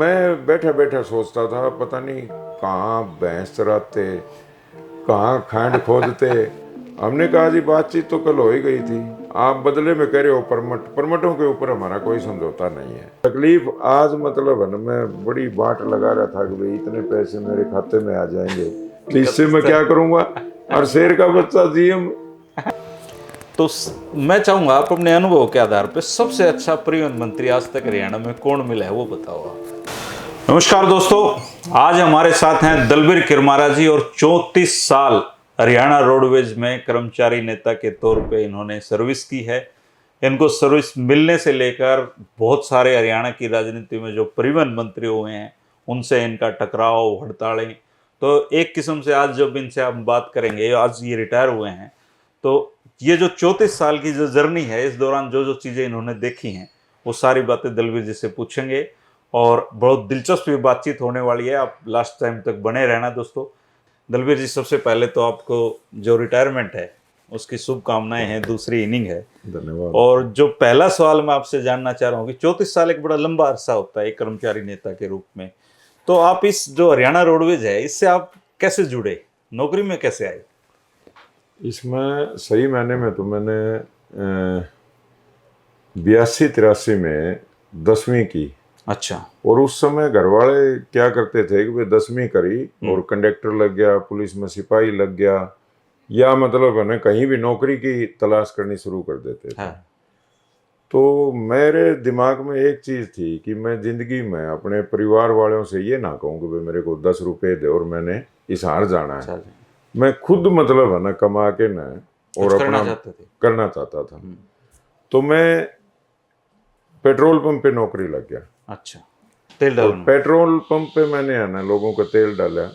मैं बैठा बैठा सोचता था पता नहीं कहाँ भैंस चराते, कहाँ खंड खोदते। हमने कहा जी बातचीत तो कल हो ही गई थी, आप बदले में कह रहे हो परमट। परमटों के ऊपर हमारा कोई समझौता नहीं है। तकलीफ आज मतलब है ना, मैं बड़ी बाट लगा रहा था कि भाई इतने पैसे मेरे खाते में आ जाएंगे तो इससे मैं क्या करूंगा। और शेर का बच्चा जीएम। तो मैं चाहूंगा आप अपने अनुभव के आधार पर सबसे अच्छा परिवहन मंत्री आज तक हरियाणा में कौन मिला है वो बताओ आप। नमस्कार दोस्तों, आज हमारे साथ हैं दलबीर किरमारा जी और 34 साल हरियाणा रोडवेज में कर्मचारी नेता के तौर पे इन्होंने सर्विस की है। इनको सर्विस मिलने से लेकर बहुत सारे हरियाणा की राजनीति में जो परिवहन मंत्री हुए हैं उनसे इनका टकराव, हड़तालें, तो एक किस्म से आज जब इनसे हम बात करेंगे, आज ये रिटायर हुए हैं, तो ये जो 34 साल की जो जर्नी है इस दौरान जो जो चीज़ें इन्होंने देखी हैं वो सारी बातें दलबीर जी से पूछेंगे और बहुत दिलचस्प बातचीत होने वाली है। आप लास्ट टाइम तक बने रहना दोस्तों। दलबीर जी, सबसे पहले तो आपको जो रिटायरमेंट है उसकी शुभकामनाएं हैं, दूसरी इनिंग है। धन्यवाद। और जो पहला सवाल मैं आपसे जानना चाह रहा हूँ कि 34 साल एक बड़ा लंबा अरसा होता है एक कर्मचारी नेता के रूप में, तो आप इस जो हरियाणा रोडवेज है इससे आप कैसे जुड़े, नौकरी में कैसे आए? इसमें सही मायने में तो मैंने 82-83 में 10वीं की। अच्छा। और उस समय घर वाले क्या करते थे कि वे 10वीं करी और कंडक्टर लग गया, पुलिस में सिपाही लग गया, या मतलब है ना कहीं भी नौकरी की तलाश करनी शुरू कर देते थे। हाँ। तो मेरे दिमाग में एक चीज़ थी कि मैं जिंदगी में अपने परिवार वालों से ये ना कहूँ कि भाई मेरे को 10 रुपये दे और मैंने इस हार जाना है। मैं खुद मतलब है ना कमा के ना और अपना करना चाहता था। तो मैं पेट्रोल पंप पे नौकरी लग गया। अच्छा। तेल डालना। पेट्रोल पंप पे मैंने है ना लोगों का तेल डाला।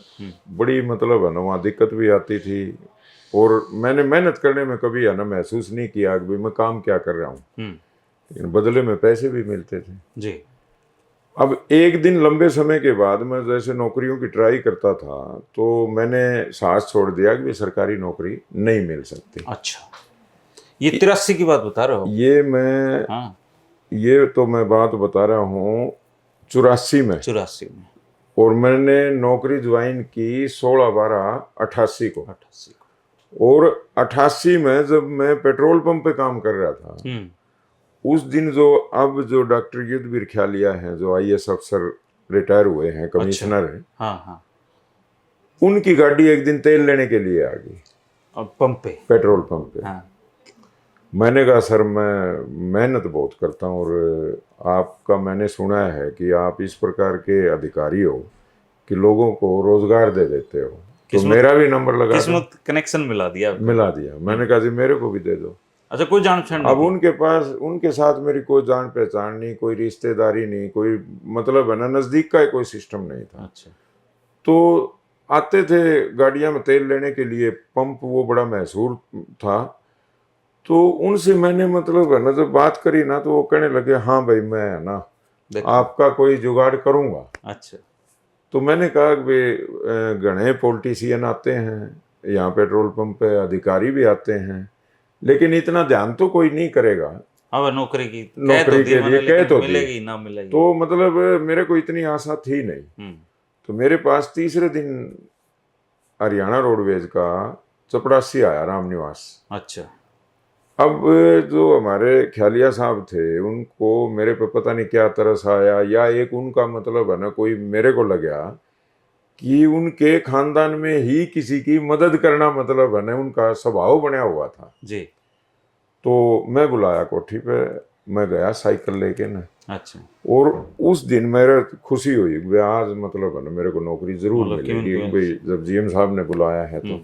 बड़ी मतलब है ना वहाँ दिक्कत भी आती थी और मैंने मेहनत करने में कभी है ना महसूस नहीं किया कि मैं काम क्या कर रहा हूँ, लेकिन बदले में पैसे भी मिलते थे जी। अब एक दिन लंबे समय के बाद मैं जैसे नौकरियों की ट्राई करता था तो मैंने साथ छोड़ दिया कि सरकारी नौकरी नहीं मिल सकती। अच्छा, ये 83 की बात बता रहे हो? ये मैं हाँ। ये तो मैं बात बता रहा हूँ 84 में। 84 में। और मैंने नौकरी ज्वाइन की 16/12/88 को। 88 को। और 88 में जब मैं पेट्रोल पंप पे काम कर रहा था उस दिन जो डॉक्टर युद्धवीर ख्यालिया हैं, जो आईएएस अफसर रिटायर हुए हैं, कमिश्नर हैं। हाँ हाँ। उनकी गाड़ी एक दिन तेल लेने के लिए आ गई पंप पे, पेट्रोल पंप पे। हाँ। मैंने कहा सर मैं मेहनत बहुत करता हूँ और आपका मैंने सुना है कि आप इस प्रकार के अधिकारी हो कि लोगों को रोजगार दे देते हो, तो मेरा भी नंबर लगा, किस्मत कनेक्शन मिला दिया। मैंने कहा जी मेरे को भी दे दो। अच्छा, कोई जान पहचान? अब उनके पास उनके साथ मेरी कोई जान पहचान नहीं, कोई रिश्तेदारी नहीं, कोई मतलब है ना नजदीक का कोई सिस्टम नहीं था। अच्छा। तो आते थे गाड़ियां में तेल लेने के लिए, पंप वो बड़ा मशहूर था। तो उनसे मैंने मतलब है ना जब बात करी ना तो वो कहने लगे हाँ भाई मैं है ना आपका कोई जुगाड़ करूंगा। अच्छा। तो मैंने कहा कि घने पॉलिटिशियन आते हैं यहाँ पेट्रोल पंप पे, अधिकारी भी आते हैं, लेकिन इतना ध्यान तो कोई नहीं करेगा। अब नौकरी के लिए कह तो मिलेगी ना मिलेगी, तो मतलब मेरे को इतनी आशा थी नहीं। तो मेरे पास तीसरे दिन हरियाणा रोडवेज का चपड़ासी आया, रामनिवास। अच्छा। अब जो हमारे ख्यालिया साहब थे उनको मेरे पे पता नहीं क्या तरस आया, या एक उनका मतलब है ना कोई मेरे को लगा कि उनके खानदान में ही किसी की मदद करना मतलब है ना उनका स्वभाव बना हुआ था जी। तो मैं बुलाया कोठी पे, मैं गया साइकिल लेके ना। अच्छा। और उस दिन मेरे खुशी हुई कि आज मतलब है ना मेरे को नौकरी जरूर मिलेगी भाई, जब जीएम साहब ने बुलाया है तो।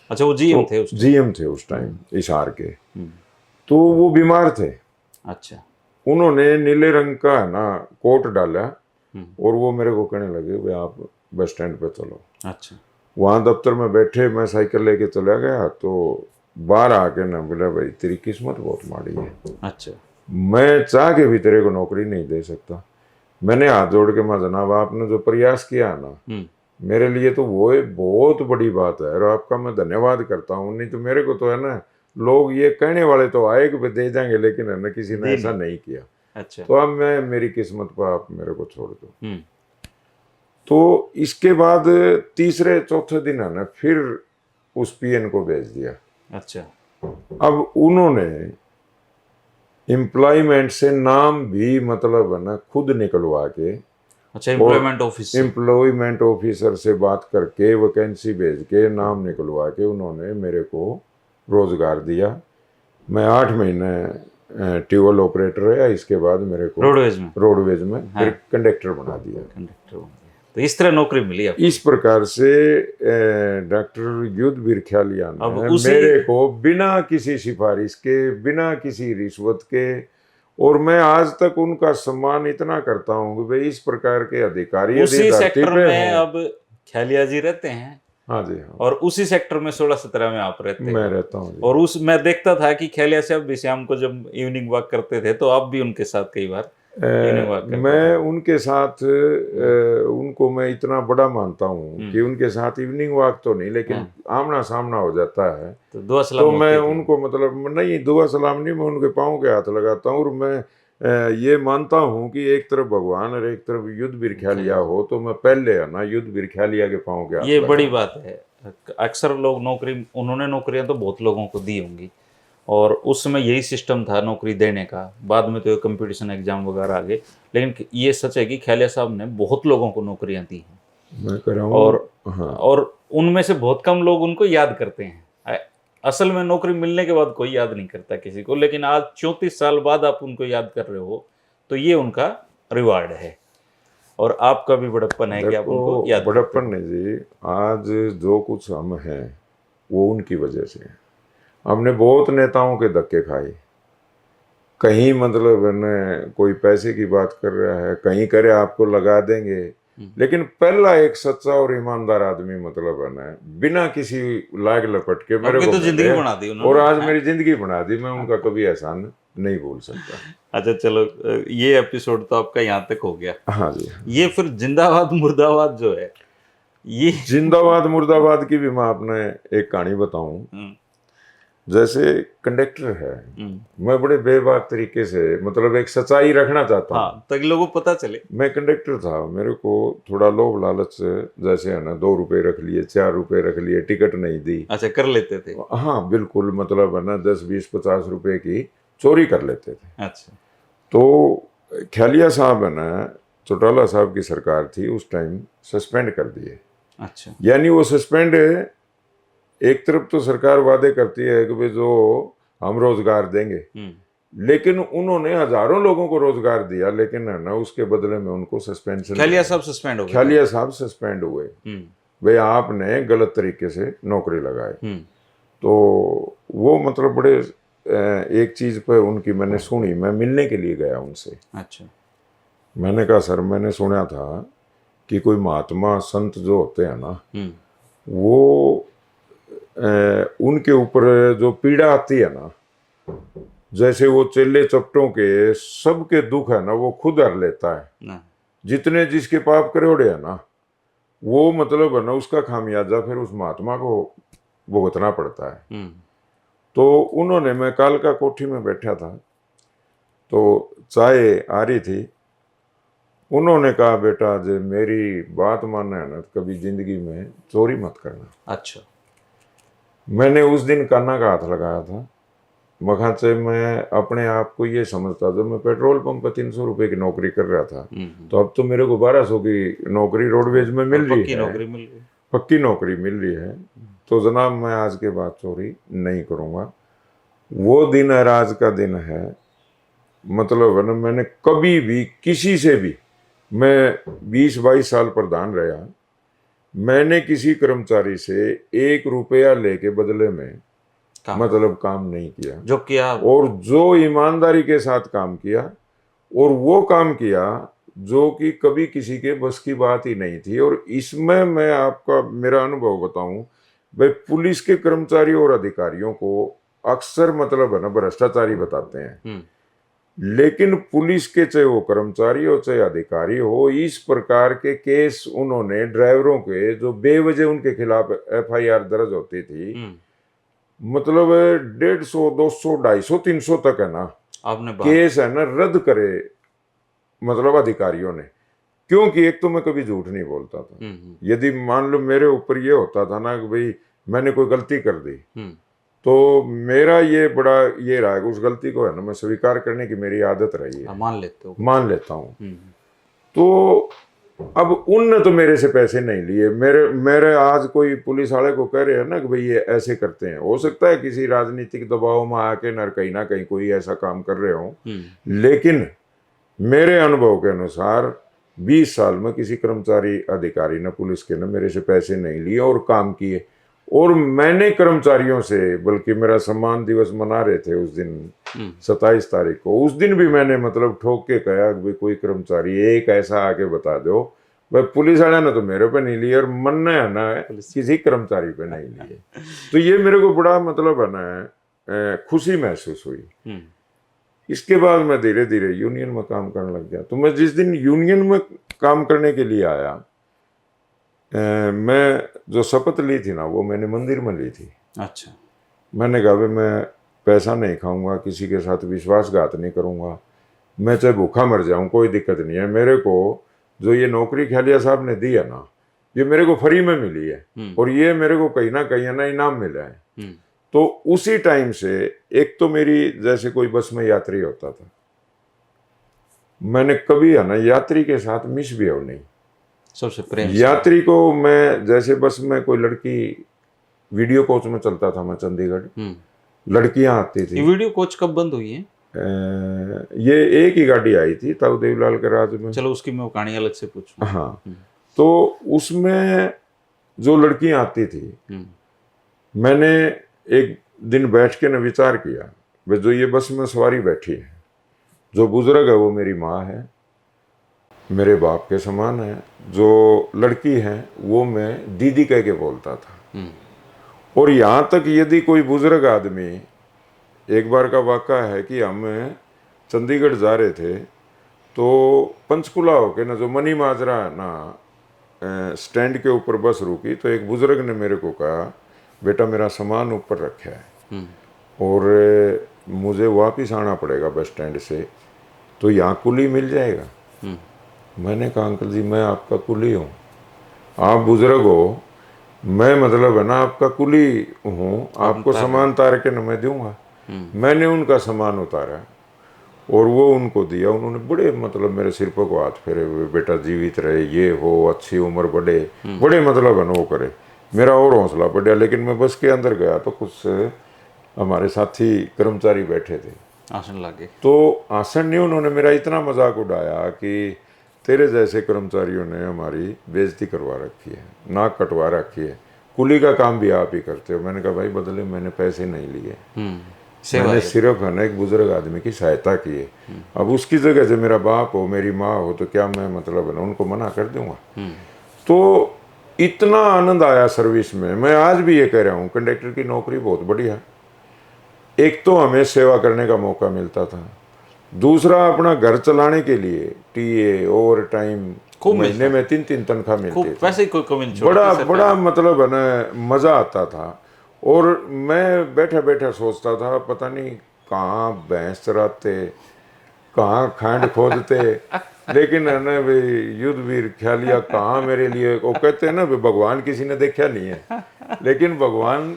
अच्छा, वो जीएम थे उस जीएम थे उस टाइम हिसार के। तो वो बीमार थे। अच्छा। उन्होंने नीले रंग का है ना कोट डाला और वो मेरे को कहने लगे भाई आप बस स्टैंड पे चलो। अच्छा। वहाँ दफ्तर में बैठे, मैं साइकिल लेके चला गया तो बाहर आके ना बोला भाई तेरी किस्मत बहुत माड़ी है। अच्छा। मैं चाह के भी तेरे को नौकरी नहीं दे सकता। मैंने हाथ जोड़ के मैं जनाब आपने जो प्रयास किया ना मेरे लिए तो वो बहुत बड़ी बात है और आपका मैं धन्यवाद करता हूँ। नहीं तो मेरे को तो है ना लोग ये कहने वाले तो आए कि दे जाएंगे, लेकिन है ना किसी ने ऐसा नहीं किया। अच्छा। तो अब मेरी किस्मत पर आप मेरे को छोड़ दो। तो इसके बाद तीसरे चौथे दिन है ना फिर उस पीएन को भेज दिया। अच्छा। अब उन्होंने एम्प्लॉयमेंट से नाम भी मतलब है ना खुद निकलवा के, अच्छा, एम्प्लॉयमेंट ऑफिस से। एम्प्लॉयमेंट ऑफिसर से बात करके वैकेंसी भेज के नाम निकलवा के उन्होंने मेरे को रोजगार दिया। मैं 8 महीने ट्यूबवेल ऑपरेटर रहा। इसके बाद मेरे को रोडवेज में फिर कंडक्टर बना दिया। कंडक्टर बन गया। तो इस तरह नौकरी मिली आपको। इस प्रकार से डॉक्टर युद्धवीर ख्यालिया अब ने उसी- मेरे को बिना किसी सिफारिश के, बिना किसी रिश्वत के, और मैं आज तक उनका सम्मान इतना करता हूँ कि भाई इस प्रकार के अधिकारी यदि उसी धरती सेक्टर पे में हों। अब ख्यालिया जी रहते हैं। हाँ जी, हाँ, और उसी सेक्टर में 16-17 में आप रहते मैं हैं। रहता हूँ जी। और उस मैं देखता था कि ख्यालिया साहब भी शाम को जब इवनिंग वॉक करते थे तो आप भी उनके साथ कई बार इवनिंग वॉक करते मैं थे। उनके साथ उनको मैं इतना बड़ा मानता हूँ कि उनके साथ इवनिंग वॉक तो नहीं, लेकिन आमना सामना हो जाता है तो दुआ सलाम तो मैं होती थी। उनको मतलब नहीं, दुआ सलाम नहीं, मैं उनके पाँव के हाथ लगाता हूँ। और मैं ये मानता हूँ कि एक तरफ भगवान और एक तरफ युद्धवीर ख्यालिया हो, तो मैं पहले है ना युद्धवीर ख्यालिया के पाँव के हाथ ये बड़ी लगाऊंगा। बात है। अक्सर लोग नौकरी, उन्होंने नौकरियां तो बहुत लोगों को दी होंगी और उस समय यही सिस्टम था नौकरी देने का। बाद में तो ये कंपटीशन एग्जाम वगैरह आ गए, लेकिन ये सच है कि ख्यालिया साहब ने बहुत लोगों को नौकरियां दी हैं। मैं कर रहा हूँ। और हाँ, और उनमें से बहुत कम लोग उनको याद करते हैं। असल में नौकरी मिलने के बाद कोई याद नहीं करता किसी को, लेकिन आज 34 साल बाद आप उनको याद कर रहे हो तो ये उनका रिवार्ड है। और आपका भी बड़प्पन है कि आप उनको देखो याद करते बड़प्पन नहीं जी, आज जो कुछ हम हैं वो उनकी वजह से है। हमने बहुत नेताओं के धक्के खाए। कहीं मतलब न कोई पैसे की बात कर रहा है, कहीं करे आपको लगा देंगे, लेकिन पहला एक सच्चा और ईमानदार आदमी मतलब है ना बिना किसी लाग लपट के मेरे आपकी को तो जिंदगी मिले बना दी उन्होंने। और आज मेरी जिंदगी बना दी। मैं उनका कभी एहसान नहीं भूल सकता। अच्छा चलो, ये एपिसोड तो आपका यहाँ तक हो गया। हाँ जी। ये फिर जिंदाबाद मुर्दाबाद जो है ये जिंदाबाद मुर्दाबाद की भी मैं आपने एक कहानी बताऊं। जैसे कंडक्टर है, मैं बड़े बेबाक तरीके से मतलब एक सच्चाई रखना चाहता हूँ। हाँ, ताकि लोगों को पता चले। मैं कंडक्टर था, मेरे को थोड़ा लोभ लालच से जैसे है ना 2 रुपए रख लिए, 4 रुपए रख लिए, टिकट नहीं दी। अच्छा, कर लेते थे। हाँ बिल्कुल, मतलब है ना 10, 20, 50 रुपए की चोरी कर लेते थे। अच्छा। तो ख्यालिया साहब है ना, चौटाला साहब की सरकार थी उस टाइम, सस्पेंड कर दिए। अच्छा। यानी वो सस्पेंड, एक तरफ तो सरकार वादे करती है कि भाई जो हम रोजगार देंगे, लेकिन उन्होंने हजारों लोगों को रोजगार दिया, लेकिन है ना उसके बदले में उनको सस्पेंशन। ख्यालिया साहब सस्पेंड हो गए। ख्यालिया साहब सस्पेंड हुए, भाई आपने गलत तरीके से नौकरी लगाए। तो वो मतलब बड़े एक चीज पे उनकी मैंने सुनी, मैं मिलने के लिए गया उनसे। अच्छा। मैंने कहा सर, मैंने सुना था कि कोई महात्मा संत जो होते हैं ना, वो उनके ऊपर जो पीड़ा आती है ना, जैसे वो चेले चपटों के सबके दुख है ना वो खुद हर लेता है। जितने जिसके पाप करोड़े है ना, वो मतलब है ना उसका खामियाजा फिर उस महात्मा को भुगतना पड़ता है। तो उन्होंने, मैं कालका कोठी में बैठा था तो चाय आ रही थी, उन्होंने कहा बेटा जे मेरी बात मानना है ना कभी जिंदगी में चोरी मत करना। अच्छा। मैंने उस दिन कान्हा का हाथ लगाया था। मखा से मैं अपने आप को ये समझता था, मैं पेट्रोल पंप पर 300 रुपए की नौकरी कर रहा था, तो अब तो मेरे को 1200 की नौकरी रोडवेज में मिल रही है, नौकरी मिल गई, पक्की नौकरी मिल रही है। तो जनाब मैं आज के बाद चोरी नहीं करूँगा। वो दिन है, आज का दिन है, मतलब है ना मैंने कभी भी किसी से भी, मैं 20-22 साल प्रधान रहा, मैंने किसी कर्मचारी से 1 रुपया लेके बदले में मतलब काम नहीं किया। जो किया, और जो ईमानदारी के साथ काम किया, और वो काम किया जो कि कभी किसी के बस की बात ही नहीं थी। और इसमें मैं आपका मेरा अनुभव बताऊं, भाई पुलिस के कर्मचारियों और अधिकारियों को अक्सर मतलब है ना भ्रष्टाचारी बताते हैं, लेकिन पुलिस के चाहे वो कर्मचारी हो चाहे अधिकारी हो, इस प्रकार के केस उन्होंने ड्राइवरों के जो बेवजह उनके खिलाफ FIR दर्ज होती थी, मतलब 150, 200, 250, 300 तक है ना आपने केस है ना रद्द करे मतलब अधिकारियों ने। क्योंकि एक तो मैं कभी झूठ नहीं बोलता था। यदि मान लो मेरे ऊपर ये होता था ना कि भाई मैंने कोई गलती कर दी, तो मेरा ये बड़ा ये रहा है कि उस गलती को है ना मैं स्वीकार करने की मेरी आदत रही है, मान लेते हो। मान लेता हूँ। तो अब उनने तो मेरे से पैसे नहीं लिए। मेरे मेरे आज कोई पुलिस वाले को कह रहे हैं ना कि भाई ये ऐसे करते हैं, हो सकता है किसी राजनीतिक दबाव में आके ना कहीं कोई ऐसा काम कर रहे हो, लेकिन मेरे अनुभव के अनुसार 20 साल में किसी कर्मचारी अधिकारी ने पुलिस के ने मेरे से पैसे नहीं लिए और काम किए। और मैंने कर्मचारियों से, बल्कि मेरा सम्मान दिवस मना रहे थे उस दिन 27 तारीख को, उस दिन भी मैंने मतलब ठोक के कहा कि भाई कोई कर्मचारी एक ऐसा आके बता दो। भाई पुलिस वाले ने तो मेरे पे नहीं लिए और मन है ना किसी कर्मचारी पे नहीं लिए। तो ये मेरे को बड़ा मतलब है ना खुशी महसूस हुई। इसके बाद मैं धीरे धीरे यूनियन में काम करने लग गया। तो मैं जिस दिन यूनियन में काम करने के लिए आया, मैं जो शपथ ली थी ना वो मैंने मंदिर में ली थी। अच्छा। मैंने कहा भाई मैं पैसा नहीं खाऊंगा, किसी के साथ विश्वासघात नहीं करूंगा, मैं चाहे भूखा मर जाऊं कोई दिक्कत नहीं है। मेरे को जो ये नौकरी खेलिया साहब ने दी है ना, ये मेरे को फ्री में मिली है और ये मेरे को कहीं ना इनाम मिला है। तो उसी टाइम से एक तो मेरी जैसे कोई बस में यात्री होता था, मैंने कभी है ना यात्री के साथ मिसबिहेव नहीं। सबसे प्रेम यात्री को मैं जैसे बस में कोई लड़की, वीडियो कोच में चलता था मैं चंडीगढ़, लड़कियां आती थी। ये वीडियो कोच कब बंद हुई है? ये एक ही गाड़ी आई थी ताऊ देवीलाल के राज में। चलो उसकी मैं कहानी अलग से पूछूं। हाँ, तो उसमें जो लड़कियां आती थी, मैंने एक दिन बैठ के न विचार किया वे जो ये बस में सवारी बैठी है, जो बुजुर्ग है वो मेरी माँ है, मेरे बाप के समान है। जो लड़की है वो मैं दीदी कह के बोलता था। और यहाँ तक यदि कोई बुजुर्ग आदमी, एक बार का वाक़ा है कि हम चंडीगढ़ जा रहे थे तो पंचकुला होके ना जो मनी माजरा है ना स्टैंड के ऊपर बस रुकी, तो एक बुजुर्ग ने मेरे को कहा बेटा मेरा सामान ऊपर रखा है और मुझे वापस आना पड़ेगा बस स्टैंड से, तो यहाँ कुली मिल जाएगा। मैंने कहा अंकल जी मैं आपका कुली हूँ, आप बुजुर्ग हो, मैं मतलब है ना आपका कुली हूँ, आपको सामान उतार के न मैं दूंगा। मैंने उनका सामान उतारा और वो उनको दिया। उन्होंने बड़े मतलब मेरे सिर पर को हाथ फेरे हुए, बेटा जीवित रहे, ये हो, अच्छी उम्र बढ़े, बड़े मतलब है ना वो करे। मेरा और हौसला बढ़ा। लेकिन मैं बस के अंदर गया तो कुछ हमारे साथी कर्मचारी बैठे थे, आसन लगे। तो आसन नहीं, उन्होंने मेरा इतना मजाक उड़ाया कि तेरे जैसे कर्मचारियों ने हमारी बेइज्जती करवा रखी है, नाक कटवा रखी है, कुली का काम भी आप ही करते हो। मैंने कहा भाई बदले मैंने पैसे नहीं लिए, मैंने सिर्फ है ना एक बुजुर्ग आदमी की सहायता की है। अब उसकी जगह से मेरा बाप हो, मेरी माँ हो, तो क्या मैं मतलब है ना उनको मना कर दूंगा? तो इतना आनंद आया सर्विस में। मैं आज भी ये कह रहा हूँ कंडक्टर की नौकरी बहुत बढ़िया। एक तो हमें सेवा करने का मौका मिलता था, दूसरा अपना घर चलाने के लिए टीए ओवर टाइम महीने में 3-3 तनख्वाह मिलती थी, पैसे कोई कमी नहीं, बड़ा मतलब है ना मजा आता था। और मैं बैठा बैठा सोचता था पता नहीं कहाँ भैंस चराते, कहाँ खांड खोदते, लेकिन है ना भाई युद्धवीर ख्यालिया कहाँ मेरे लिए, वो कहते हैं ना भाई भगवान किसी ने देखा नहीं है, लेकिन भगवान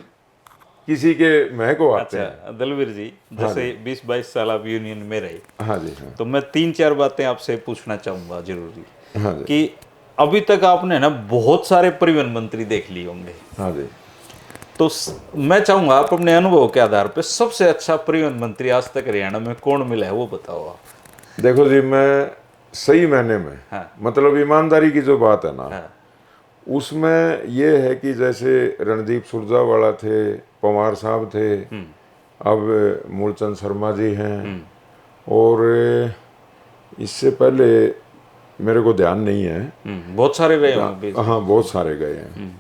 किसी के मह को आते हैं। अच्छा दलवीर जी, जैसे 20-22 साल आप यूनियन में रहे, हाँ जी, हाँ, तो मैं 3-4 बातें आपसे पूछना चाहूँगा जरूरी, हाँ जी, कि अभी तक आपने ना बहुत सारे परिवहन मंत्री देख लिए होंगे। हाँ जी। तो मैं चाहूँगा आप अपने अनुभव के आधार पे सबसे अच्छा परिवहन मंत्री आज तक हरियाणा में कौन मिला है वो बताओ आप। देखो जी, मैं सही मायने में मतलब ईमानदारी की जो बात है ना, उसमें ये है कि जैसे रणदीप सुरजावाला थे, पवार साहब थे, अब मूलचंद शर्मा जी हैं, और इससे पहले मेरे को ध्यान नहीं है, बहुत सारे गए होंगे। हाँ बहुत सारे गए हैं।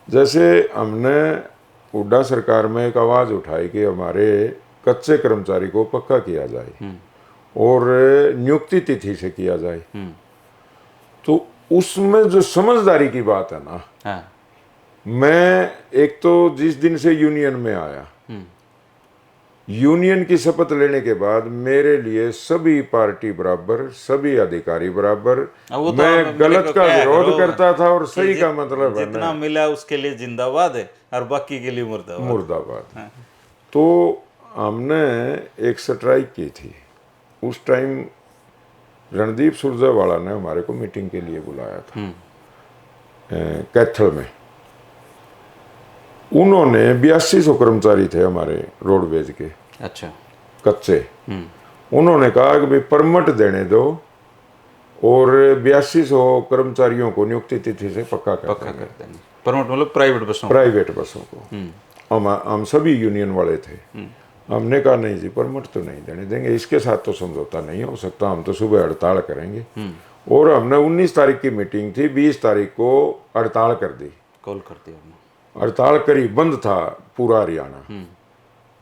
जैसे हमने हुड्डा सरकार में एक आवाज़ उठाई कि हमारे कच्चे कर्मचारी को पक्का किया जाए और नियुक्ति तिथि से किया जाए। तो उसमें जो समझदारी की बात है ना, मैं एक तो जिस दिन से यूनियन में आया यूनियन की शपथ लेने के बाद मेरे लिए सभी पार्टी बराबर, सभी अधिकारी बराबर। अब वो तो मैं मेरे गलत को का क्या विरोध करो करता था और कि सही का मतलब है जितना मिला उसके लिए जिंदाबाद है और बाकी के लिए मुर्दाबाद। मुर्दाबाद। हाँ। तो हमने एक स्ट्राइक की थी उस टाइम। रणदीप सुरजेवाला ने हमारे को मीटिंग के लिए बुलाया था कैथल में। उन्होंने 8200 कर्मचारी थे हमारे रोडवेज के, अच्छा। कच्चे। उन्होंने कहा कि भाई परमिट देने दो और 8200 कर्मचारियों को नियुक्ति तिथि से पक्का कर पक्का कर देंगे। परमिट मतलब प्राइवेट बसों को। प्राइवेट बसों को। हम सभी यूनियन वाले थे। हमने कहा नहीं जी, परमिट तो नहीं देने देंगे, इसके साथ तो समझौता नहीं हो सकता, हम तो सुबह हड़ताल करेंगे। और हमने 19 तारीख की मीटिंग थी, 20 तारीख को हड़ताल कर दी। कॉल कर दिया हमने। हड़ताल करी, बंद था पूरा हरियाणा।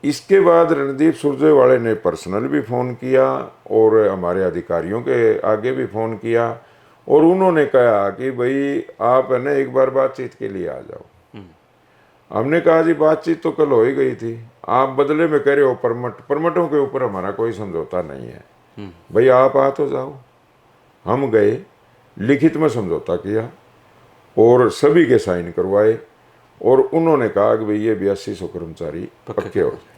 इसके बाद रणदीप सुरजेवाले ने पर्सनल भी फ़ोन किया और हमारे अधिकारियों के आगे भी फ़ोन किया और उन्होंने कहा कि भाई आप है ना एक बार बातचीत के लिए आ जाओ। हमने कहा जी बातचीत तो कल हो ही गई थी, आप बदले में कह रहे हो परमिट। परमिटों के ऊपर हमारा कोई समझौता नहीं है, भाई आप आ तो जाओ। हम गए, लिखित में समझौता किया और सभी के साइन करवाए और उन्होंने कहा कि भाई ये 8200 कर्मचारी पक्के हो जाए।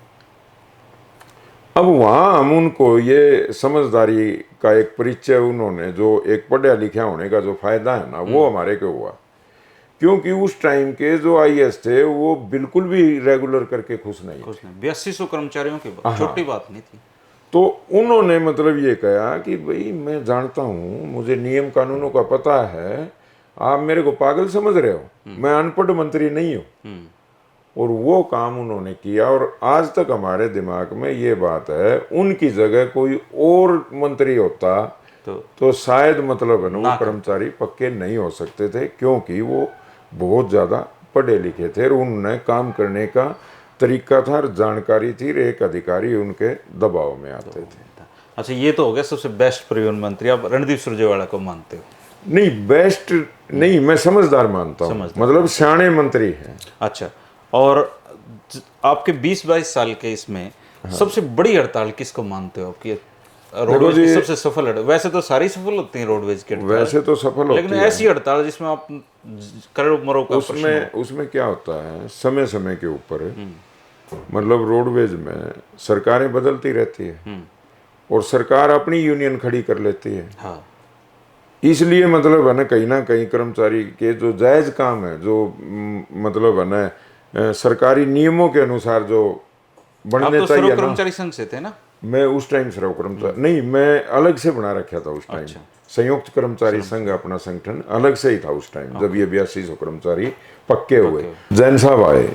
अब वहाँ हम उनको ये समझदारी का एक परिचय, उन्होंने जो एक पढ़ा लिखा होने का जो फायदा है ना, वो हमारे को हुआ। क्योंकि उस टाइम के जो आईएएस थे वो बिल्कुल भी रेगुलर करके खुश नहीं। 8200 कर्मचारियों की बात छोटी बात नहीं थी। तो उन्होंने मतलब ये कहा कि भाई मैं जानता हूँ, मुझे नियम कानूनों का पता है, आप मेरे को पागल समझ रहे हो, मैं अनपढ़ मंत्री नहीं हूँ। और वो काम उन्होंने किया और आज तक हमारे दिमाग में ये बात है, उनकी जगह कोई और मंत्री होता तो शायद मतलब है ना वो कर्मचारी पक्के नहीं हो सकते थे, क्योंकि वो बहुत ज़्यादा पढ़े लिखे थे और उन्होंने काम करने का तरीका था और जानकारी थी, एक अधिकारी उनके दबाव में आते थे। अच्छा, ये तो हो गया सबसे बेस्ट परिवहन मंत्री। आप रणदीप सुरजेवाला को मानते हो? नहीं, बेस्ट नहीं, मैं समझदार मानता हूँ, मतलब सियाणे मंत्री हैं। अच्छा, और आपके 20-22 साल के इसमें सबसे बड़ी हड़ताल किसको मानते हो आपकी? रोडवेज की सबसे सफल हड़ताल? वैसे तो सारी सफल होती हैं रोडवेज की हड़ताल, वैसे तो सफल होती है, लेकिन ऐसी हड़ताल जिसमें आप करोड़ मरोड़ का उसमें क्या होता है, समय समय के ऊपर मतलब रोडवेज में सरकारें बदलती रहती है और सरकार अपनी यूनियन खड़ी कर लेती है। हाँ। इसलिए मतलब है ना कहीं कर्मचारी के जो जायज काम है, जो मतलब है ना सरकारी नियमों के अनुसार जो बनने तो चाहिए ना। कर्मचारी संघ से थे ना? मैं उस टाइम सर्व कर्मचारी नहीं, मैं अलग से बना रखा था उस टाइम। अच्छा। संयुक्त कर्मचारी संघ अपना संगठन अलग से ही था उस टाइम, जब ये 8200 कर्मचारी पक्के हुए। जैन साहब आए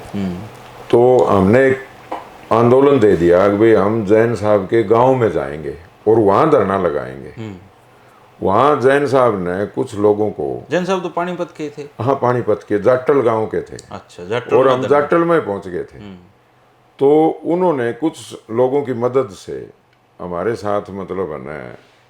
तो हमने एक आंदोलन दे दिया कि भाई हम जैन साहब के गांव में जाएंगे और वहां धरना लगाएंगे। वहां जैन साहब ने कुछ लोगों को, जैन साहब तो पानीपत के थे। हाँ, पानीपत के जाटल गांव के थे। अच्छा, जाटल। और हम जाटल में पहुंच गए थे। तो उन्होंने कुछ लोगों की मदद से हमारे साथ मतलब है ना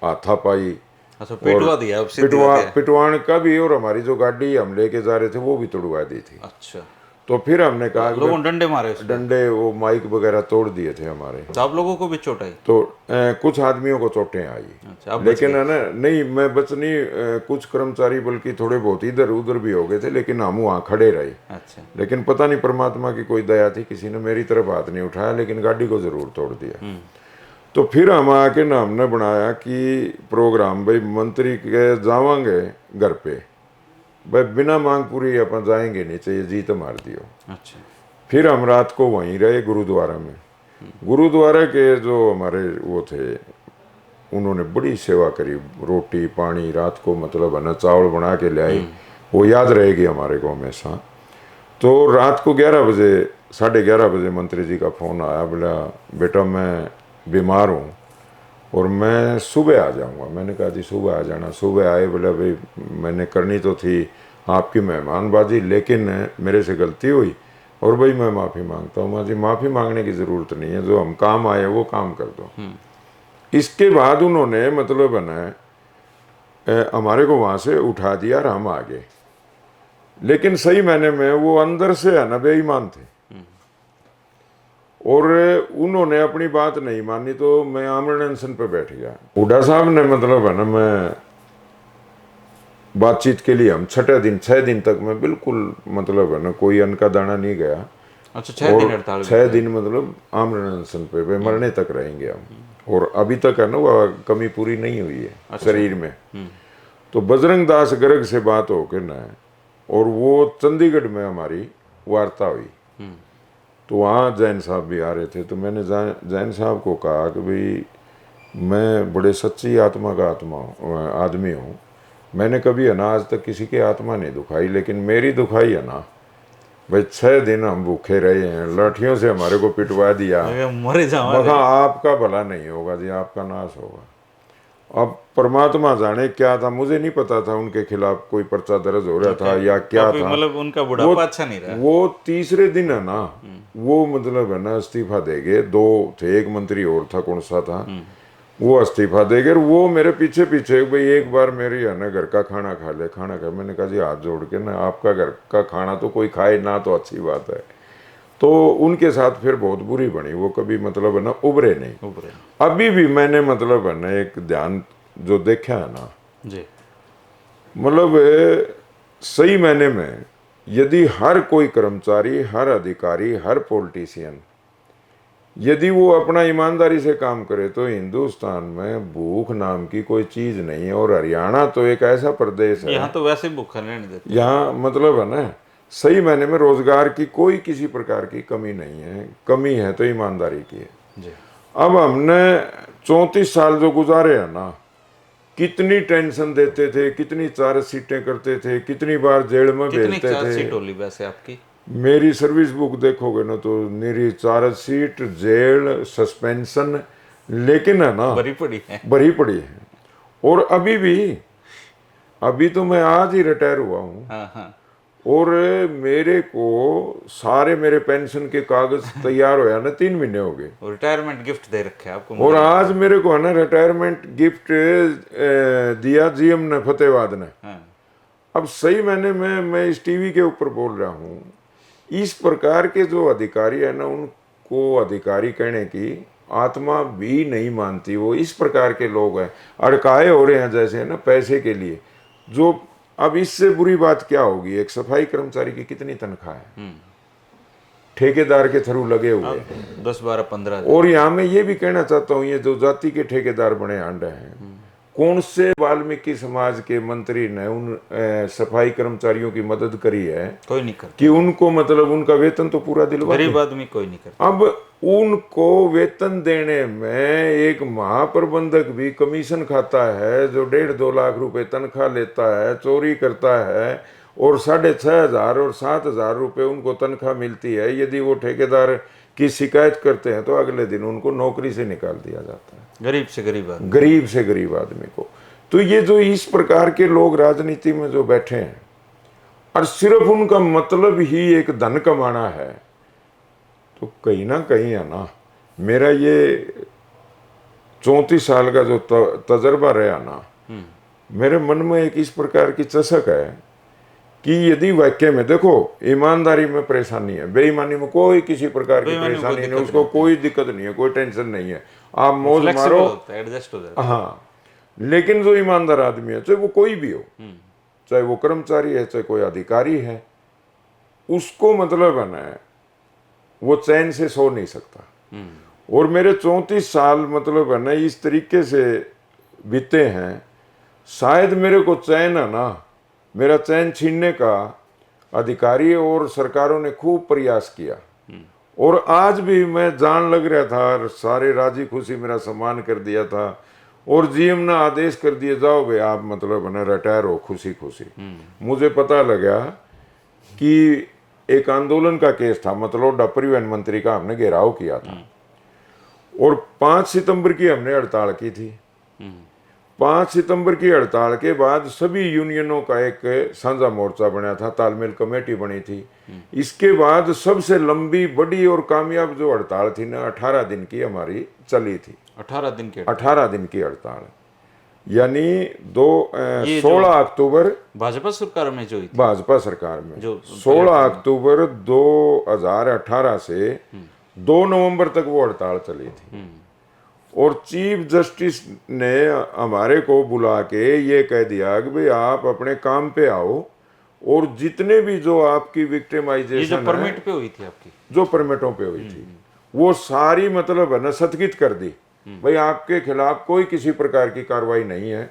हाथापाई, अच्छा, पिटवा दिया, पिटवान का भी, और हमारी जो गाड़ी हम लेके जा रहे थे वो भी तोड़वा दी थी। अच्छा। तो फिर हमने कहा लोगों ने डंडे मारे, डंडे, वो माइक वगैरह तोड़ दिए थे हमारे। तो आप लोगों को भी चोट आई? तो कुछ आदमियों को चोटें आई। अच्छा, लेकिन है ना, नहीं मैं बच नहीं, कुछ कर्मचारी बल्कि थोड़े बहुत इधर उधर भी हो गए थे, लेकिन हम वहाँ खड़े रहे। अच्छा। लेकिन पता नहीं परमात्मा की कोई दया थी, किसी ने मेरी तरफ हाथ नहीं उठाया, लेकिन गाड़ी को जरूर तोड़ दिया। तो फिर हम आके ना हमने बनाया कि प्रोग्राम, भाई मंत्री के जावांगे घर पे, भाई बिना मांग पूरी अपन जाएंगे नहीं, चाहिए जीत मार दियो। अच्छा। फिर हम रात को वहीं रहे गुरुद्वारा में। गुरुद्वारा के जो हमारे वो थे, उन्होंने बड़ी सेवा करी, रोटी पानी रात को मतलब है ना चावल बना के ले आई, वो याद रहेगी हमारे को हमेशा। तो रात को 11 बजे 11:30 बजे मंत्री जी का फ़ोन आया, बोला बेटा मैं बीमार हूँ और मैं सुबह आ जाऊँगा। मैंने कहा जी सुबह आ जाना। सुबह आए, बोला भाई मैंने करनी तो थी आपकी मेहमानबाजी, लेकिन मेरे से गलती हुई और भाई मैं माफ़ी मांगता हूँ। माँ जी माफ़ी मांगने की ज़रूरत नहीं है, जो हम काम आए वो काम कर दो। इसके बाद उन्होंने मतलब है ना हमारे को वहाँ से उठा दिया और हम आ गए। लेकिन सही मायने में वो अंदर से है ना बेईमान थे। और उन्होंने अपनी बात नहीं मानी तो मैं आमरण अनशन पे बैठ गया। हुड्डा साहब ने मतलब है ना, मैं बातचीत के लिए हम 6 दिन तक मैं बिल्कुल मतलब है ना कोई अन्न का दाना नहीं गया। अच्छा, 6 दिन हड़ताल 6 दिन मतलब आमरण अनशन पे मरने तक रहेंगे हम। और अभी तक है ना वो कमी पूरी नहीं हुई है शरीर में। तो बजरंग दास गर्ग से बात हो के ना, और वो चंडीगढ़ में हमारी वार्ता हुई। तो वहाँ जैन साहब भी आ रहे थे। तो मैंने जैन साहब को कहा कि भाई मैं बड़े सच्ची आत्मा का आदमी हूँ, मैंने कभी है ना आज तक किसी की आत्मा नहीं दुखाई, लेकिन मेरी दुखाई है ना भाई 6 दिन हम भूखे रहे हैं, लाठियों से हमारे को पिटवा दिया, मरे जाओ। मगर आपका भला नहीं होगा जी, आपका नाश होगा। अब परमात्मा जाने क्या था, मुझे नहीं पता था उनके खिलाफ कोई पर्चा दर्ज हो रहा था या क्या था। मतलब उनका बुढ़ापा अच्छा नहीं रहा। वो तीसरे दिन है ना वो मतलब है ना इस्तीफा दे गए। 2 थे, एक मंत्री और था, कौन सा था, वो इस्तीफा दे गए। वो मेरे पीछे पीछे भाई एक बार मेरी है ना घर का खाना खा ले, खाना खा। मैंने कहा जी हाथ जोड़ के ना, आपका घर का खाना तो कोई खाए ना तो अच्छी बात है। तो उनके साथ फिर बहुत बुरी बनी, वो कभी मतलब है ना उभरे नहीं। अभी भी मैंने मतलब है ना एक ध्यान जो देखा है ना जी, मतलब सही मायने में यदि हर कोई कर्मचारी, हर अधिकारी, हर पॉलिटिशियन यदि वो अपना ईमानदारी से काम करे तो हिंदुस्तान में भूख नाम की कोई चीज नहीं है। और हरियाणा तो एक ऐसा प्रदेश है, यहाँ तो वैसे भूखा नहीं देते। यहाँ मतलब है ना सही मायने में रोजगार की कोई किसी प्रकार की कमी नहीं है। कमी है तो ईमानदारी की है। जी। अब हमने 34 साल जो गुजारे हैं ना, कितनी टेंशन देते थे, कितनी चार्ज सीटें करते थे, कितनी बार जेल में कितनी भेजते चार्ज थे। शीट होली वैसे आपकी? मेरी सर्विस बुक देखोगे ना तो मेरी चार्ज सीट, जेल, सस्पेंशन, लेकिन है ना भरी पड़ी है। भरी पड़ी है। और अभी भी, अभी तो मैं आज ही रिटायर हुआ हूँ। हाँ हाँ। और मेरे को सारे मेरे पेंशन के कागज तैयार होया ना 3 महीने हो गए। रिटायरमेंट गिफ्ट दे रखे हैं आपको। और आज मेरे को है ना रिटायरमेंट गिफ्ट दिया जीएम ने, फतेहाबाद ने। हाँ। अब सही मैंने मैं इस टीवी के ऊपर बोल रहा हूँ, इस प्रकार के जो अधिकारी है ना, उनको अधिकारी कहने की आत्मा भी नहीं मानती। वो इस प्रकार के लोग हैं, अड़काए हो रहे हैं जैसे ना पैसे के लिए। जो अब इससे बुरी बात क्या होगी, एक सफाई कर्मचारी की कितनी तनख्वाह है, ठेकेदार के थ्रू लगे हुए हैं 10, 12, 15। और यहाँ मैं ये भी कहना चाहता हूँ, ये जो जाति के ठेकेदार बने आंडे हैं, कौन से वाल्मीकि समाज के मंत्री ने उन सफाई कर्मचारियों की मदद करी है? कोई नहीं करता। कि उनको मतलब उनका वेतन तो पूरा दिलवा गरीब आदमी कोई नहीं करता। अब उनको वेतन देने में एक महाप्रबंधक भी कमीशन खाता है, जो 1.5-2 लाख रुपए तनख्वाह लेता है, चोरी करता है, और 6,500 और 7,000 रुपये उनको तनख्वाह मिलती है। यदि वो ठेकेदार की शिकायत करते हैं तो अगले दिन उनको नौकरी से निकाल दिया जाता है। गरीब से गरीब आदमी, गरीब से गरीब आदमी को। तो ये जो इस प्रकार के लोग राजनीति में जो बैठे हैं और सिर्फ उनका मतलब ही एक धन कमाना है, तो कहीं ना कहीं है ना, मेरा ये 34 साल का जो तजर्बा रहा ना, मेरे मन में एक इस प्रकार की चसक है कि यदि वाक्य में देखो ईमानदारी में परेशानी है, बेईमानी में कोई किसी प्रकार की परेशानी नहीं, उसको कोई दिक्कत नहीं है, कोई टेंशन नहीं है, आप मौज मारो, एडजस्ट हो जाता है। हाँ। लेकिन जो ईमानदार आदमी है, चाहे वो कोई भी हो, चाहे वो कर्मचारी है, चाहे कोई अधिकारी है, उसको मतलब है ना वो चैन से सो नहीं सकता। और मेरे 34 साल मतलब है ना इस तरीके से बीते हैं, शायद मेरे को चैन है ना, मेरा चैन छीनने का अधिकारी और सरकारों ने खूब प्रयास किया। और आज भी मैं जान लग रहा था, सारे राजी खुशी मेरा सम्मान कर दिया था, और जीएम ने आदेश कर दिया जाओ भाई आप मतलब है ना रिटायर हो खुशी खुशी। मुझे पता लगा कि एक आंदोलन का केस था, मतलब परिवहन मंत्री का हमने घेराव किया था, और 5 सितंबर की हमने हड़ताल की थी। 5 सितंबर की हड़ताल के बाद सभी यूनियनों का एक साझा मोर्चा बना था, तालमेल कमेटी बनी थी। इसके बाद सबसे लंबी, बड़ी और कामयाब जो हड़ताल थी ना, 18 दिन की हमारी चली थी। 18 दिन के 18 दिन की हड़ताल, यानी 16 अक्टूबर भाजपा सरकार में जो भाजपा सरकार में जो 16 अक्टूबर 2018 से 2 नवंबर तक वो हड़ताल चली थी और चीफ जस्टिस ने हमारे को बुला के ये कह दिया कि भाई आप अपने काम पे आओ और जितने भी जो आपकी ये जो विक्टिमाइजेशन परमिट पे हुई थी आपकी, जो परमिटों पे हुई थी वो सारी मतलब है ना स्थगित कर दी। भाई आपके खिलाफ कोई किसी प्रकार की कार्रवाई नहीं है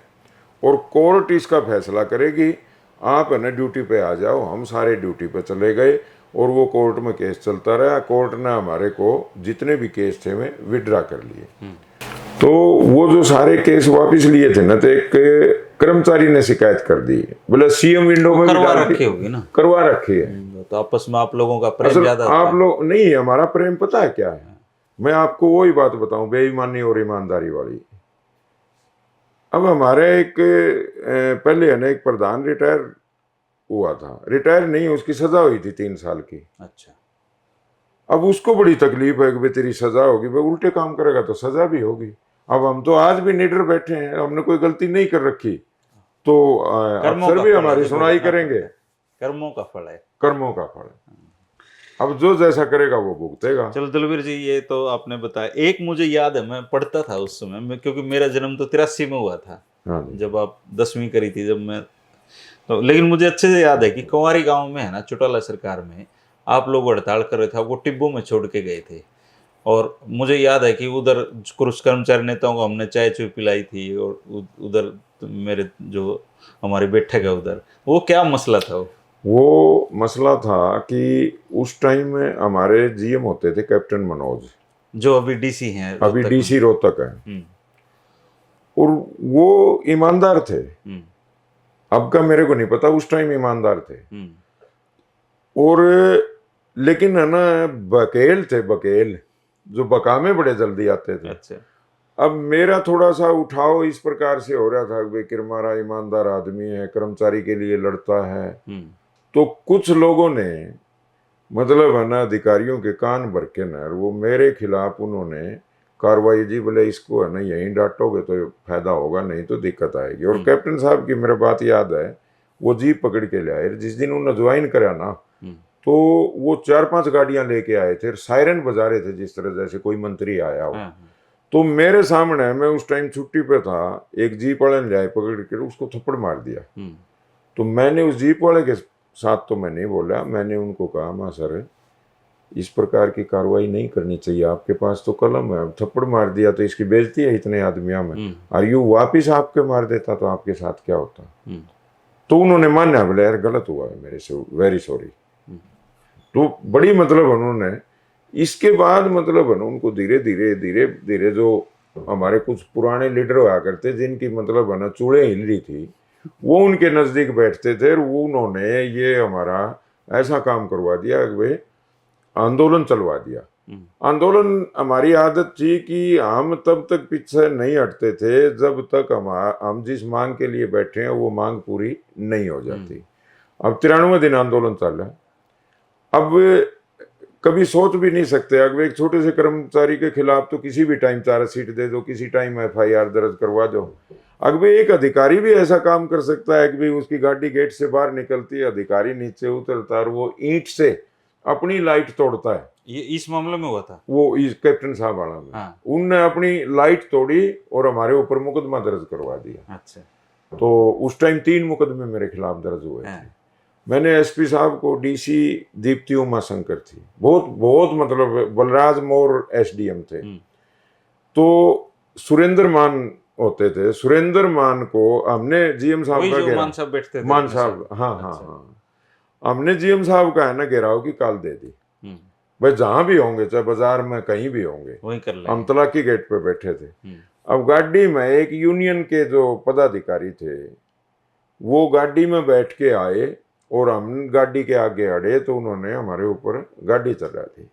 और कोर्ट इसका फैसला करेगी, आप है ना ड्यूटी पे आ जाओ। हम सारे ड्यूटी पे चले गए और वो कोर्ट में केस चलता रहा। कोर्ट ने हमारे को जितने भी केस थे में विड्रा कर लिए। तो वो जो सारे केस वापस लिए थे ना, तो एक कर्मचारी ने शिकायत कर दी, बोले सीएम विंडो में भी करवा डाल रखी होगी ना, करवा रखी है। तो आपस में आप लोगों का प्रेम असल ज्यादा आप लोग नहीं, हमारा प्रेम पता है क्या है, मैं आपको वही बात बताऊं, बेईमानी और ईमानदारी वाली। अब हमारे एक पहले है ना एक प्रधान रिटायर हुआ था, रिटायर नहीं उसकी सजा हुई थी 3 साल की। अच्छा, अब उसको बड़ी तकलीफ है कि भाई तेरी सजा होगी, भाई उल्टे काम करेगा तो सजा भी होगी। अब हम तो आज भी निडर बैठे हैं, हमने कोई गलती नहीं कर रखी, तो कर्मों अफसर का भी फल है, हमारी जो सुनवाई भुगतना करेंगे। पड़ता है। कर्मों का फल है। कर्मों का फल, अब जो जैसा करेगा वो भुगतेगा। चलो दलवीर जी, ये तो आपने बताया। एक मुझे याद है, मैं पढ़ता था उस समय में, क्योंकि मेरा जन्म तो 83 में हुआ था, हाँ जी। जब आप 10वीं करी थी, जब मैं तो, लेकिन मुझे अच्छे से याद है कि कुंवारी गांव में है ना, चौटाला सरकार में आप लोग हड़ताल कर रहे थे, आपको टिब्बों में छोड़ के गए थे। और मुझे याद है कि उधर कुछ कर्मचारी नेताओं को हमने चाय चुय पिलाई थी, और उधर मेरे जो हमारे बैठक है उधर, वो क्या मसला था वो मसला था कि उस टाइम में हमारे जीएम होते थे कैप्टन मनोज, जो अभी डीसी हैं अभी रोहतक डीसी रोहतक है, में? और वो ईमानदार थे। हम्म, अब का मेरे को नहीं पता, उस टाइम ईमानदार थे। हम्म, और लेकिन है ना बकेल थे, बकेल जो बकामे बड़े जल्दी आते थे। अच्छा, अब मेरा थोड़ा सा उठाव इस प्रकार से हो रहा था कि भाई किरमारा ईमानदार आदमी है, कर्मचारी के लिए लड़ता है। तो कुछ लोगों ने मतलब है ना अधिकारियों के कान भर के न वो मेरे खिलाफ उन्होंने कार्रवाई, जी बोले इसको है ना यहीं डांटोगे तो फायदा होगा, नहीं तो दिक्कत आएगी। और कैप्टन साहब की मेरे बात याद है, वो जीप पकड़ के ले आए जिस दिन उन्होंने ज्वाइन करा ना, तो वो 4-5 गाड़ियां लेके आए थे, सायरन बजा रहे थे जिस तरह जैसे कोई मंत्री आया हो। तो मेरे सामने, मैं उस टाइम छुट्टी पे था, एक जीप वाले ने ले आए पकड़ के, उसको थप्पड़ मार दिया। तो मैंने उस जीप वाले के साथ तो मैं नहीं बोला, मैंने उनको कहा मां सर इस प्रकार की कार्रवाई नहीं करनी चाहिए, आपके पास तो कलम है, अब थप्पड़ मार दिया तो इसकी बेइज्जती है इतने आदमियों में, और यू वापिस आपके मार देता तो आपके साथ क्या होता। तो उन्होंने माना, बोले यार गलत हुआ है मेरे से, वेरी सॉरी। तो बड़ी मतलब उन्होंने इसके बाद मतलब उनको धीरे धीरे धीरे धीरे जो हमारे कुछ पुराने लीडर हुआ करते जिनकी मतलब है ना चूड़े हिल रही थी, वो उनके नजदीक बैठते थे, और वो उन्होंने ये हमारा ऐसा काम करवा दिया कि भाई आंदोलन चलवा दिया। आंदोलन, हमारी आदत थी कि हम तब तक पीछे नहीं हटते थे जब तक हम जिस मांग के लिए बैठे हैं वो मांग पूरी नहीं हो जाती। अब 93 दिन आंदोलन चल रहा है। अब कभी सोच भी नहीं सकते, अगर एक छोटे से कर्मचारी के खिलाफ तो किसी भी टाइम चार्जशीट दे दो, किसी टाइम एफआईआर दर्ज करवा दो। अगर एक अधिकारी भी ऐसा काम कर सकता है कि भाई उसकी गाड़ी गेट से बाहर निकलती है, अधिकारी नीचे उतरता है, वो ईंट से अपनी लाइट तोड़ता है। ये इस मामले में हुआ था, वो इस कैप्टन साहब वाला में, हाँ। उनने अपनी लाइट तोड़ी और हमारे ऊपर मुकदमा दर्ज करवा दिया। अच्छा, तो उस टाइम 3 मुकदमे मेरे खिलाफ दर्ज हुए थे। मैंने एसपी साहब को, डीसी दीप्ति उमा शंकर थी, बहुत बहुत मतलब बलराज मोर एसडीएम थे, तो सुरेंद्र मान होते थे, सुरेंद्र मान को हमने जीएम साहब का घेराव, मान साहब बैठते थे, मान साहब, हाँ हाँ हाँ, हमने जीएम साहब का है ना घेराव की काल दे दी, भाई जहां भी होंगे, चाहे बाजार में कहीं भी होंगे, वहीं कर ले। हम तलाकी गेट पे बैठे थे। अब गाड़ी में एक यूनियन के जो पदाधिकारी थे वो गाड़ी में बैठ के आए और हम गाड़ी के आगे अड़े, तो उन्होंने हमारे ऊपर गाड़ी चला दी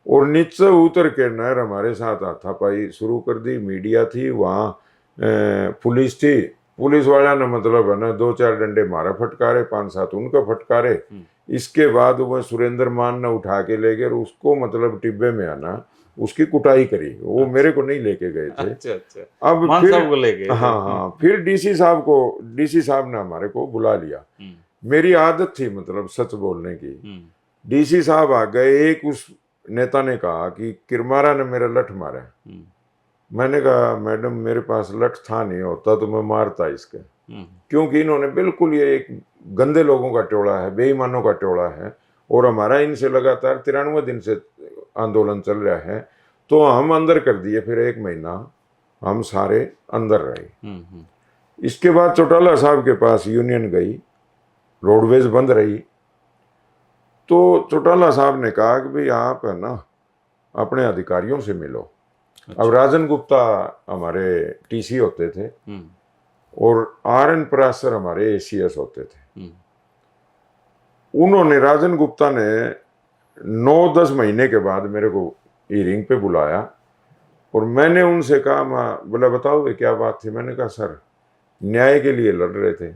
और नीचे उतर के नहर हमारे साथ हाथापाई शुरू कर दी। मीडिया थी वहाँ, पुलिस थी, पुलिस वाला ने मतलब है ना 2-4 डंडे मारा फटकारे, 5-7 उनका फटकारे। इसके बाद वह सुरेंद्र मान ने उठा के ले गए, उसको मतलब टिब्बे में आना उसकी कुटाई करी। वो मेरे को नहीं लेके गए थे। अच्छा। अब मान फिर साहब को ले गए। हाँ, फिर डीसी साहब ने हमारे को बुला लिया। मेरी आदत थी मतलब सच बोलने की। डीसी साहब आ गए, एक उस नेता ने कहा कि किरमारा ने मेरा लठ मारा है। मैंने कहा मैडम मेरे पास लठ था नहीं, होता तो मैं मारता इसके, क्योंकि इन्होंने बिल्कुल ये एक गंदे लोगों का टोला है, बेईमानों का टोला है, और हमारा इनसे लगातार 93 दिन से आंदोलन चल रहा है। तो हम अंदर कर दिए, फिर 1 महीना हम सारे अंदर रहे। इसके बाद चौटाला साहब के पास यूनियन गई, रोडवेज बंद रही, तो चौटाला साहब ने कहा कि भाई आप है ना अपने अधिकारियों से मिलो। अब राजन गुप्ता हमारे टीसी होते थे और RN पराशर हमारे ACS होते थे। उन्होंने, राजन गुप्ता ने 9-10 महीने के बाद मेरे को हियरिंग पे बुलाया और मैंने उनसे कहा, बोला बताओ वे क्या बात थी। मैंने कहा सर न्याय के लिए लड़ रहे थे,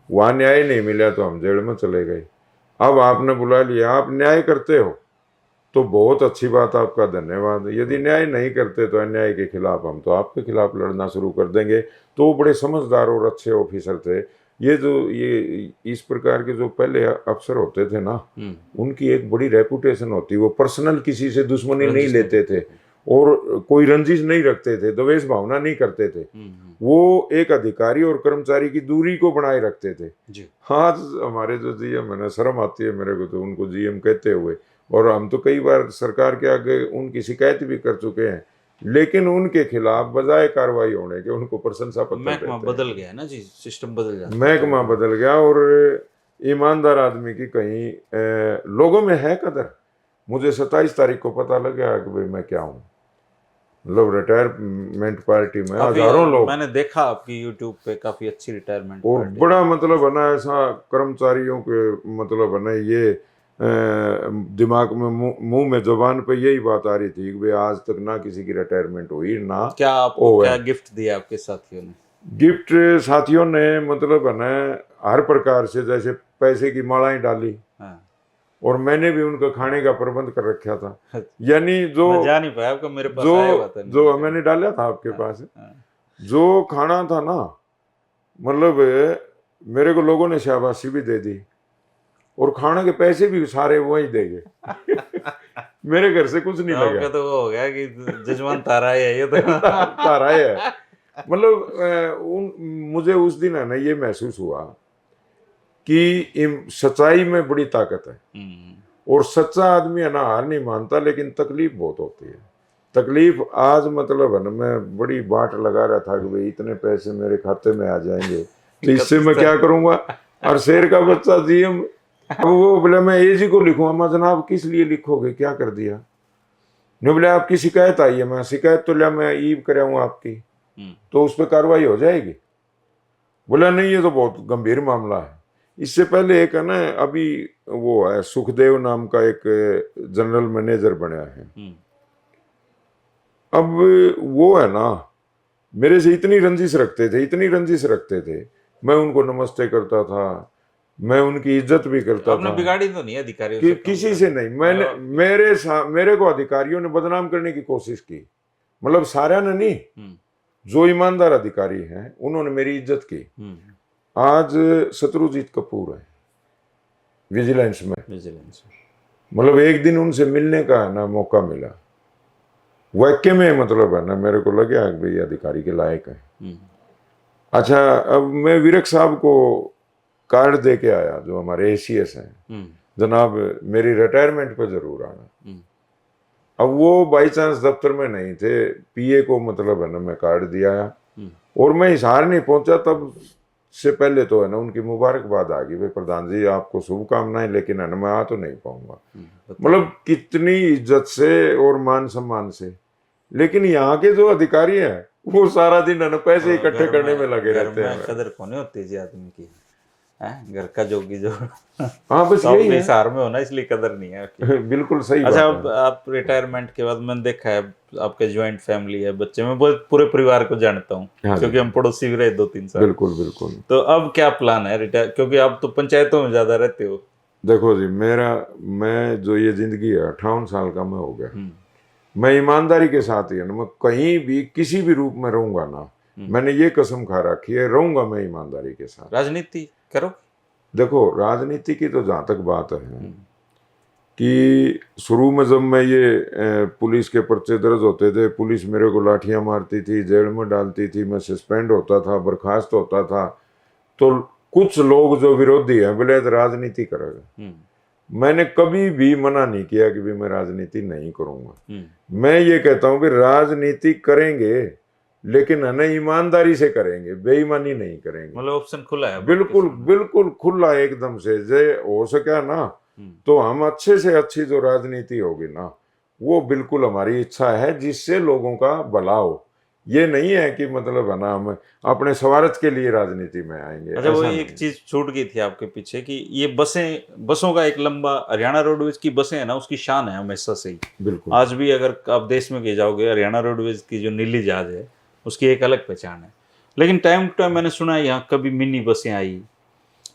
वहाँ न्याय नहीं मिला तो हम जेल में चले गए, अब आपने बुला लिया, आप न्याय करते हो तो बहुत अच्छी बात, आपका धन्यवाद। यदि न्याय नहीं करते तो अन्याय के खिलाफ हम तो आपके खिलाफ लड़ना शुरू कर देंगे। तो वो बड़े समझदार और अच्छे ऑफिसर थे। ये इस प्रकार के जो पहले अफसर होते थे ना, उनकी एक बड़ी रेपुटेशन होती, वो पर्सनल किसी से दुश्मनी नहीं लेते थे और कोई रंजिश नहीं रखते थे, द्वेष भावना नहीं करते थे। वो एक अधिकारी और कर्मचारी की दूरी को बनाए रखते थे। आज हमारे जो GM है ना, शर्म आती है मेरे को तो उनको GM कहते हुए, और हम तो कई बार सरकार के आगे उनकी शिकायत भी कर चुके हैं, लेकिन उनके खिलाफ बजाय कार्रवाई होने के उनको प्रशंसा पत्र महकमा बदल गया ना जी, सिस्टम बदल जाता है। महकमा बदल गया और ईमानदार आदमी की कहीं लोगों में है कदर। मुझे 27 तारीख को पता लग गया कि भाई मैं क्या हूँ। मतलब रिटायरमेंट पार्टी में हजारों लोग, मैंने देखा आपकी YouTube पे काफी अच्छी रिटायरमेंट और बड़ा मतलब है ना ऐसा कर्मचारियों के मतलब है ना ये दिमाग में मुंह में जुबान पे यही बात आ रही थी कि भाई आज तक ना किसी की रिटायरमेंट हुई ना। क्या आपको क्या गिफ्ट दिया आपके साथियों ने? गिफ्ट साथियों ने मतलब है ना हर प्रकार से, जैसे पैसे की मालाएं डाली, और मैंने भी उनका खाने का प्रबंध कर रखा था। यानी जो मैं जा नहीं पाया, आपका मेरे पास आया हुआ था, जो मैंने डाला था आपके पास, जो खाना था ना, मतलब मेरे को लोगों ने शाबाशी भी दे दी और खाने के पैसे भी सारे वही देंगे। मेरे घर से कुछ नहीं लगा। तो वो हो गया कि जजमान तारा है ये तो तारा है। मतलब मुझे उस दिन है ना ये महसूस हुआ कि सच्चाई में बड़ी ताकत है, और सच्चा आदमी है ना हार नहीं मानता, लेकिन तकलीफ बहुत होती है। तकलीफ आज मतलब है ना, मैं बड़ी बाट लगा रहा था कि भाई इतने पैसे मेरे खाते में आ जाएंगे तो इससे मैं क्या करूंगा, और शेर का बच्चा GM। अब वो बोले मैं AG को लिखूंगा। मैं जनाब किस लिए लिखोगे, क्या कर दिया? नहीं, बोले आपकी शिकायत आई है। मैं शिकायत तो लिया, मैं ईव कराऊंगा आपकी, तो उस पर कार्रवाई हो जाएगी। बोला नहीं ये तो बहुत गंभीर मामला है। इससे पहले एक है ना अभी वो है सुखदेव नाम का एक जनरल मैनेजर बना है। अब वो है ना मेरे से इतनी रंजिश रखते थे, मैं उनको नमस्ते करता था, मैं उनकी इज्जत भी करता था। बिगाड़ी तो नहीं अधिकारियों से? किसी से नहीं। मैंने मेरे को अधिकारियों ने बदनाम करने की कोशिश की, मतलब सारा ने नहीं, जो ईमानदार अधिकारी हैं उन्होंने मेरी इज्जत की। आज शत्रुजीत कपूर है विजिलेंस में, मतलब एक दिन उनसे मिलने का है ना मौका मिला, वाक्य में मतलब है ना मेरे को लगे भाई अधिकारी के लायक है। अच्छा, अब मैं विरक साहब को कार्ड दे के आया, जो हमारे ACS हैं, जनाब मेरी रिटायरमेंट पे जरूर आना। अब वो बाई चांस दफ्तर में नहीं थे, PA को मतलब है ना मैं कार्ड दिया आया, और मैं हिसार नहीं पहुंचा तब से पहले तो है ना उनकी मुबारकबाद आ गई, भाई प्रधान जी आपको शुभकामनाएं, लेकिन है ना मैं आ तो नहीं पाऊंगा। मतलब कितनी इज्जत से और मान सम्मान से। लेकिन यहाँ के जो अधिकारी हैं वो सारा दिन है ना पैसे इकट्ठे करने में लगे रहते हैं। कदर कौन होती है आदमी की, घर का जोगी जो। हाँ बस यही है, हिसार में होना इसलिए कदर नहीं है। बिल्कुल सही। अच्छा, अब आप रिटायरमेंट के बाद मैंने देखा है आपके ज्वाइंट फैमिली है, बच्चे, मैं बहुत पूरे परिवार को जानता हूँ क्योंकि हम पड़ोसी भी रहे 2-3 साल। बिल्कुल बिल्कुल। तो अब क्या प्लान है रिटायर, क्योंकि आप तो पंचायतों में ज्यादा रहते हो? देखो जी, मैं जो ये जिंदगी है 58 साल का मैं हो गया, मैं ईमानदारी के साथ ही है ना, मैं कहीं भी किसी भी रूप में रहूंगा ना, मैंने ये कसम खा रखी है, रहूंगा मैं ईमानदारी के साथ। राजनीति करो? देखो राजनीति की तो जहां तक बात है, कि शुरू में जब मैं ये पुलिस के पर्चे दर्ज होते थे, पुलिस मेरे को लाठियां मारती थी, जेल में डालती थी, मैं सस्पेंड होता था, बर्खास्त होता था, तो कुछ लोग जो विरोधी हैं बोले तो राजनीति करेगा। मैंने कभी भी मना नहीं किया कि भी मैं राजनीति नहीं करूंगा। मैं ये कहता हूं कि राजनीति करेंगे लेकिन है ना ईमानदारी से करेंगे, बेईमानी नहीं करेंगे। मतलब ऑप्शन खुला है, बिल्कुल बिल्कुल खुला एकदम से, जे हो सका ना तो हम अच्छे से अच्छी जो राजनीति होगी ना वो बिल्कुल हमारी इच्छा है जिससे लोगों का भला हो। ये नहीं है कि मतलब है ना हम अपने स्वार्थ के लिए राजनीति में आएंगे। अच्छा, वो ऐसा एक नहीं। चीज छूट गई थी आपके पीछे कि ये बसों का एक लंबा, हरियाणा रोडवेज की बसें है ना, उसकी शान है हमेशा से ही। बिल्कुल आज भी अगर आप देश में कहीं जाओगे, हरियाणा रोडवेज की जो नीली जहाज है उसकी एक अलग पहचान है। लेकिन टाइम टू टाइम मैंने सुना है यहाँ कभी मिनी बसें आई,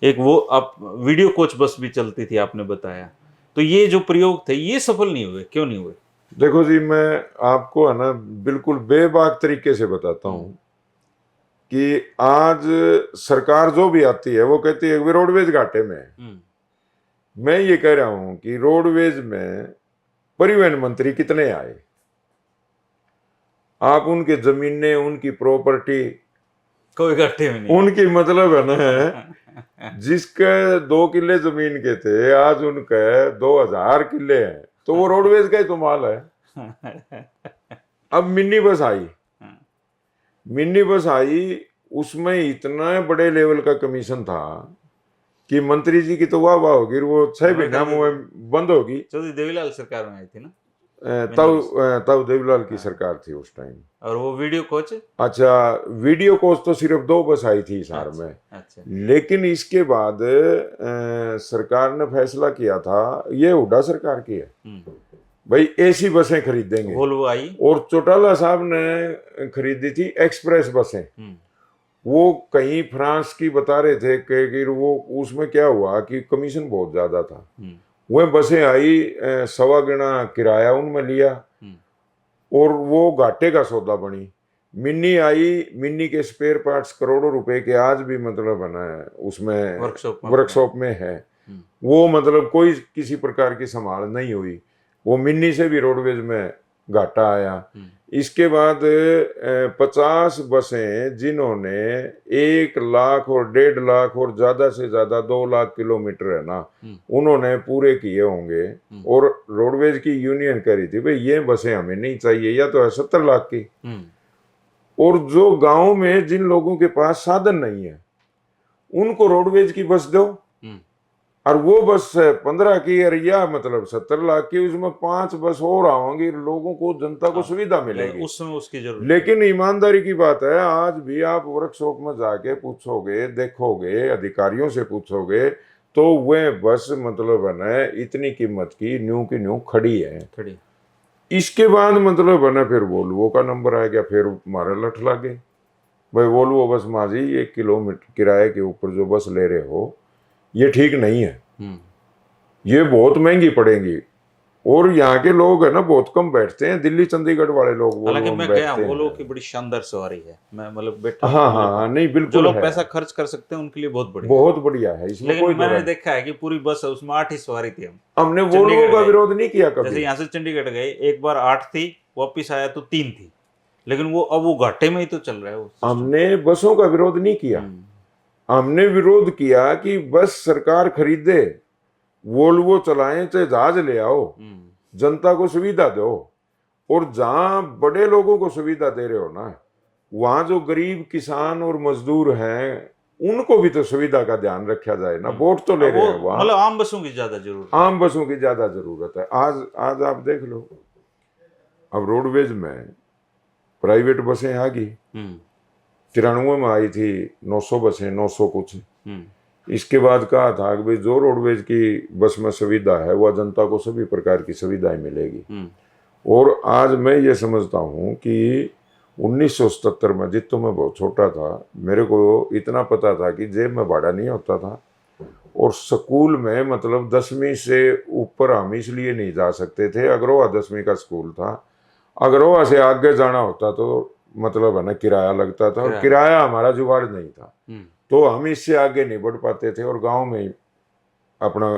एक वो आप वीडियो कोच बस भी चलती थी आपने बताया। तो ये जो प्रयोग थे ये सफल नहीं हुए, क्यों नहीं हुए? देखो जी, मैं आपको है ना बिल्कुल बेबाक तरीके से बताता हूँ कि आज सरकार जो भी आती है वो कहती है कि रोडवेज घाटे में है। मैं ये कह रहा हूं कि रोडवेज में परिवहन मंत्री कितने आए, आप उनके जमीनें, उनकी प्रॉपर्टी, कोई घाटे में नहीं। उनकी मतलब है ना जिसके 2 किले जमीन के थे आज उनके 2000 किले हैं, तो वो रोडवेज का ही तो माल है। अब मिनी बस आई, मिनी बस आई, उसमें इतना बड़े लेवल का कमीशन था कि मंत्री जी की तो वाह वाह होगी, वो 6 महीना में बंद होगी। चौधरी देवीलाल सरकार में आई थी ना, तब देवीलाल की सरकार थी उस टाइम। और वो वीडियो कोच। अच्छा, वीडियो कोच तो सिर्फ 2 बस आई थी हिसार में। अच्छा। लेकिन इसके बाद सरकार ने फैसला किया था, ये हुड्डा सरकार की है, भाई ऐसी बसें खरीदेंगे। वोल्वो आई और चौटाला साहब ने खरीदी थी एक्सप्रेस बसें। वो कहीं फ्रांस की बता रहे थे कि वो उसमें क्या हुआ कि कमीशन बहुत ज्यादा था। वह बसें आई, 1.25 गुना किराया उनमें लिया और वो घाटे का सौदा बनी। मिनी आई, मिनी के स्पेयर पार्ट्स करोड़ों रुपए के आज भी मतलब बना है उसमें, वर्कशॉप में है। वो मतलब कोई किसी प्रकार की संभाल नहीं हुई, वो मिनी से भी रोडवेज में घाटा आया। इसके बाद 50 बसें जिन्होंने 1 लाख और 1.5 लाख और ज्यादा से ज्यादा 2 लाख किलोमीटर है ना उन्होंने पूरे किए होंगे। और रोडवेज की यूनियन कह रही थी भाई ये बसें हमें नहीं चाहिए, या तो है 70 लाख की। और जो गांव में जिन लोगों के पास साधन नहीं है उनको रोडवेज की बस दो, और वो बस 15 की और या मतलब 70 लाख की, उसमें 5 बस और आएंगी, लोगों को, जनता को सुविधा मिलेगी, उसमें उसकी जरूरत। लेकिन ईमानदारी की बात है, आज भी आप वर्कशॉप में जाके पूछोगे, देखोगे, अधिकारियों से पूछोगे तो वह बस मतलब है ना इतनी कीमत की न्यू की न्यू खड़ी है। इसके बाद मतलब है ना फिर वोल्वो का नंबर आ गया, फिर हमारे लठ लगे भाई वोल्वो बस माझी 1 किलोमीटर किराए के ऊपर जो बस ले रहे हो ये ठीक नहीं है, ये बहुत महंगी पड़ेगी। और यहाँ के लोग है ना बहुत कम बैठते हैं, दिल्ली चंडीगढ़ वाले लोग। हालांकि मैं गया, वो लोग की बड़ी शानदार सवारी है, मैं मतलब बैठा। हाँ, नहीं बिल्कुल, जो लोग पैसा खर्च कर सकते हैं उनके लिए बहुत बढ़िया है इसमें। लेकिन मैंने देखा है कि पूरी बस है उसमें 8 ही सवारी थी। हमने वो लोगों का विरोध नहीं किया कभी। जैसे यहाँ से चंडीगढ़ गए, एक बार 8 थी, वापिस आया तो 3 थी, लेकिन वो अब वो घाटे में ही तो चल रहा है। हमने बसों का विरोध नहीं किया, हमने विरोध किया कि बस सरकार खरीदे, वोल्वो चलाएं, चाहे जहाज ले आओ, जनता को सुविधा दो। और जहां बड़े लोगों को सुविधा दे रहे हो ना, वहां जो गरीब किसान और मजदूर हैं उनको भी तो सुविधा का ध्यान रखा जाए ना। वोट तो ले रहे हैं वहां, मतलब आम बसों की ज्यादा जरूरत, आम बसों की ज्यादा जरूरत है। आज आप देख लो, अब रोडवेज में प्राइवेट बसें आ गई। 93 में आई थी 900 बसें, 900 कुछ। इसके बाद कहा था कि भाई जो रोडवेज की बस में सुविधा है वह जनता को सभी प्रकार की सुविधाएं मिलेगी। और आज मैं ये समझता हूँ कि 1977 में, जित तो मैं बहुत छोटा था, मेरे को इतना पता था कि जेब में भाड़ा नहीं होता था। और स्कूल में मतलब 10वीं से ऊपर हम इसलिए नहीं जा सकते थे, अग्रवा 10वीं का स्कूल था, अग्रवा से आगे जाना होता तो मतलब है ना किराया लगता था, और किराया हमारा जुगाड़ नहीं था, तो हम इससे आगे नहीं बढ़ पाते थे और गांव में ही अपना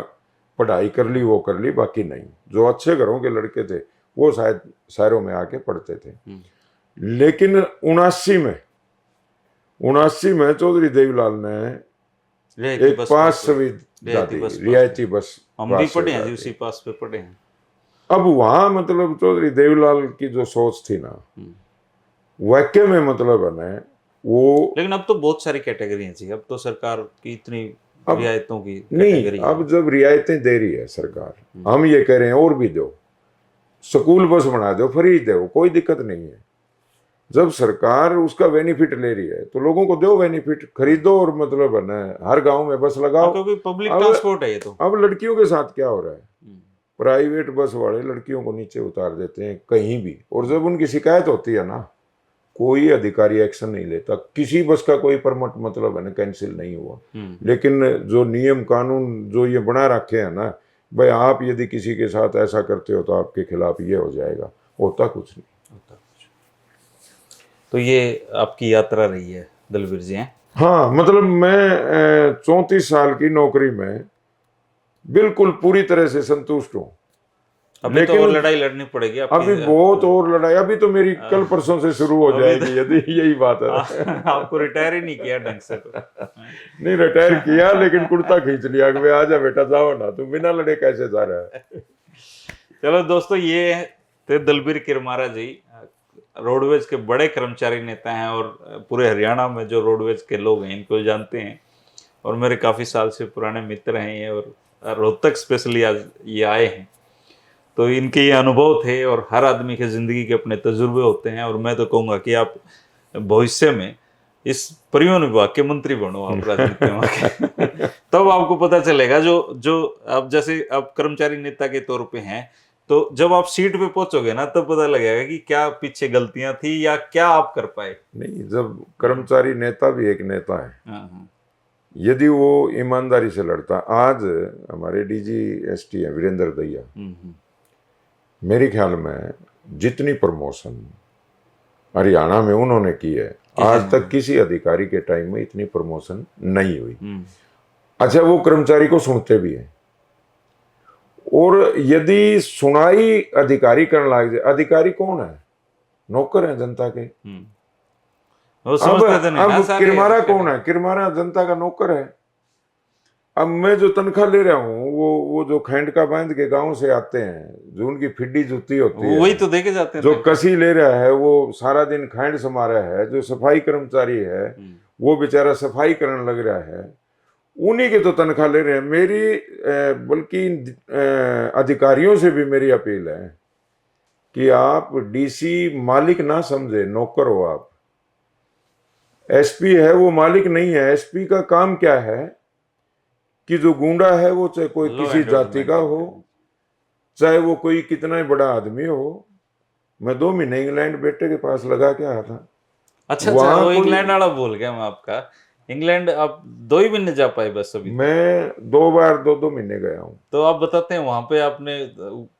पढ़ाई कर ली वो कर ली, बाकी नहीं। जो अच्छे घरों के लड़के थे वो शायद शहरों में आके पढ़ते थे। लेकिन 79 में चौधरी देवीलाल ने रियायती एक बस पास पे- सुविधा दी, बस पे। रियायती बस हम भी पास पढ़े हैं सुविधा जी, दी। उसी पास पे पढ़े हैं। अब वहां मतलब चौधरी देवीलाल की जो सोच थी ना, वाक्य में मतलब है ना वो, लेकिन अब तो बहुत सारी कैटेगरी हैं जी, अब तो सरकार की इतनी अब रियायतों की नहीं, कैटेगरी है। अब जब रियायतें दे रही है सरकार, हम ये कह रहे हैं और भी दो, स्कूल बस बना दो, फ्री दो, कोई दिक्कत नहीं है। जब सरकार उसका बेनिफिट ले रही है तो लोगों को दो बेनिफिट, खरीदो और मतलब है ना हर गांव में बस लगाओ। क्योंकि पब्लिक अब ट्रांसपोर्ट है ये तो। अब लड़कियों के साथ क्या हो रहा है, प्राइवेट बस वाले लड़कियों को नीचे उतार देते हैं कहीं भी, और जब उनकी शिकायत होती है ना, कोई अधिकारी एक्शन नहीं लेता। किसी बस का कोई परमिट मतलब है ना कैंसिल नहीं हुआ। लेकिन जो नियम कानून जो ये बना रखे हैं ना, भाई आप यदि किसी के साथ ऐसा करते हो तो आपके खिलाफ ये हो जाएगा, होता कुछ नहीं। तो ये आपकी यात्रा रही है दलवीर जी हैं। हाँ, मतलब मैं 34 साल की नौकरी में बिल्कुल पूरी तरह से संतुष्ट हूँ। अभी तो और लड़ाई लड़नी पड़ेगी आपकी। अभी बहुत और लड़ाई, अभी तो मेरी कल परसों से शुरू हो जाएगी यदि यही बात है। आपको रिटायर ही नहीं किया ढंग से तो। नहीं, रिटायर किया लेकिन कुर्ता खींच लिया कि आजा बेटा जाओ ना, तुम बिना लड़े कैसे जा रहा है। चलो दोस्तों, ये थे दलबीर किरमारा जी, रोडवेज के बड़े कर्मचारी नेता हैं, और पूरे हरियाणा में जो रोडवेज के लोग हैं इनको जानते हैं, और मेरे काफ़ी साल से पुराने मित्र हैं ये, और रोहतक स्पेशली आज ये आए हैं। तो इनके ये अनुभव थे, और हर आदमी के ज़िंदगी के अपने तजुर्बे होते हैं, और मैं तो कहूँगा कि आप भविष्य में इस परिवहन विभाग के मंत्री बनो, आप राजनीति में। तब आपको पता चलेगा जो आप जैसे आप कर्मचारी नेता के तौर पे हैं, तो जब आप सीट पे पहुंचोगे ना तब पता लगेगा कि क्या पीछे गलतियां थी या क्या आप कर पाए। नहीं, जब कर्मचारी नेता भी एक नेता है, हाँ। यदि वो ईमानदारी से लड़ता। आज हमारे डीजी एसटी हैं वीरेंद्र दैया, मेरे ख्याल में जितनी प्रमोशन हरियाणा में उन्होंने की है, आज तक किसी अधिकारी के टाइम में इतनी प्रमोशन नहीं हुई। अच्छा, वो कर्मचारी को सुनते भी हैं, और यदि सुनाई अधिकारी करने लग जाए, अधिकारी कौन है, नौकर है जनता के। वो समझते तो नहीं ना अब सारे। किरमारा कौन है, किरमारा जनता का नौकर है। अब मैं जो तनख्वाह ले रहा हूँ वो जो खैंड का बांध के गांव से आते हैं, जो उनकी फिड्डी जुती होती है, वही तो देखे जाते हैं। जो कसी ले रहा है वो सारा दिन खैंड समा रहा है, जो सफाई कर्मचारी है वो बेचारा सफाई करने लग रहा है, उन्हीं की तो तनख्वाह ले रहे हैं। मेरी बल्कि अधिकारियों से भी मेरी अपील है कि आप डीसी मालिक ना समझे, नौकर हो आप। एसपी है वो मालिक नहीं है। एसपी का काम क्या है कि जो गुंडा है वो चाहे कोई किसी जाति का हो, चाहे वो कोई कितना ही बड़ा आदमी हो। मैं 2 महीने इंग्लैंड बेटे के पास लगा के आया था। अच्छा, वो इंग्लैंड वाला भूल गया मैं आपका। इंग्लैंड आप 2 ही महीने जा पाए बस अभी? मैं 2 बार 2 महीने गया हूँ। तो आप बताते हैं वहां पे आपने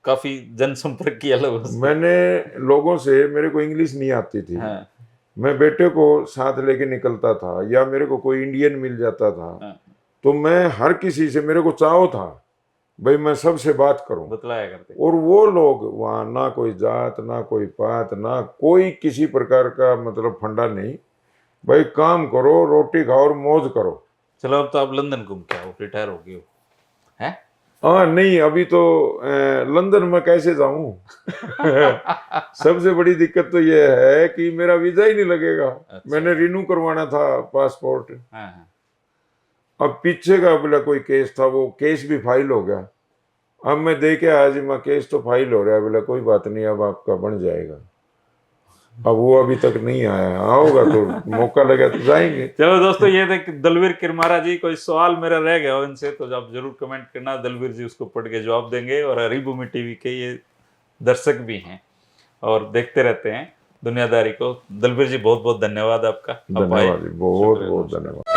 काफी जनसंपर्क किया लोगों से? मैंने लोगों से, मेरे को इंग्लिश नहीं आती थी। हाँ। मैं बेटे को साथ लेके निकलता था, या मेरे को कोई इंडियन मिल जाता था। हाँ। तो मैं हर किसी से, मेरे को चाव था भाई मैं सबसे बात करूं, बतलाया करते। और वो लोग वहां ना कोई जात ना कोई पात ना कोई किसी प्रकार का मतलब फंडा नहीं, भाई काम करो, रोटी खाओ और मौज करो। चलो, अब तो आप लंदन घूम के आओ, रिटायर हो गए हो हैं? हाँ, नहीं अभी तो लंदन में कैसे जाऊं। सबसे बड़ी दिक्कत तो ये है कि मेरा वीजा ही नहीं लगेगा। अच्छा। मैंने रिन्यू करवाना था पासपोर्ट। हाँ। अब पीछे का बोला कोई केस था, वो केस भी फाइल हो गया। अब मैं देखे आज मैं केस तो फाइल हो रहा है, बोला कोई बात नहीं अब आपका बन जाएगा। अब वो अभी तक नहीं आया, आओगा तो मौका लगा तो जाएंगे। चलो दोस्तों, ये थे दलवीर किरमारा जी। कोई सवाल मेरा रह गया हो इनसे तो आप जरूर कमेंट करना, दलवीर जी उसको पढ़ के जवाब देंगे। और हरिभूमि टीवी के ये दर्शक भी हैं और देखते रहते हैं दुनियादारी को। दलवीर जी बहुत बहुत धन्यवाद आपका। धन्यवाद, बहुत बहुत धन्यवाद।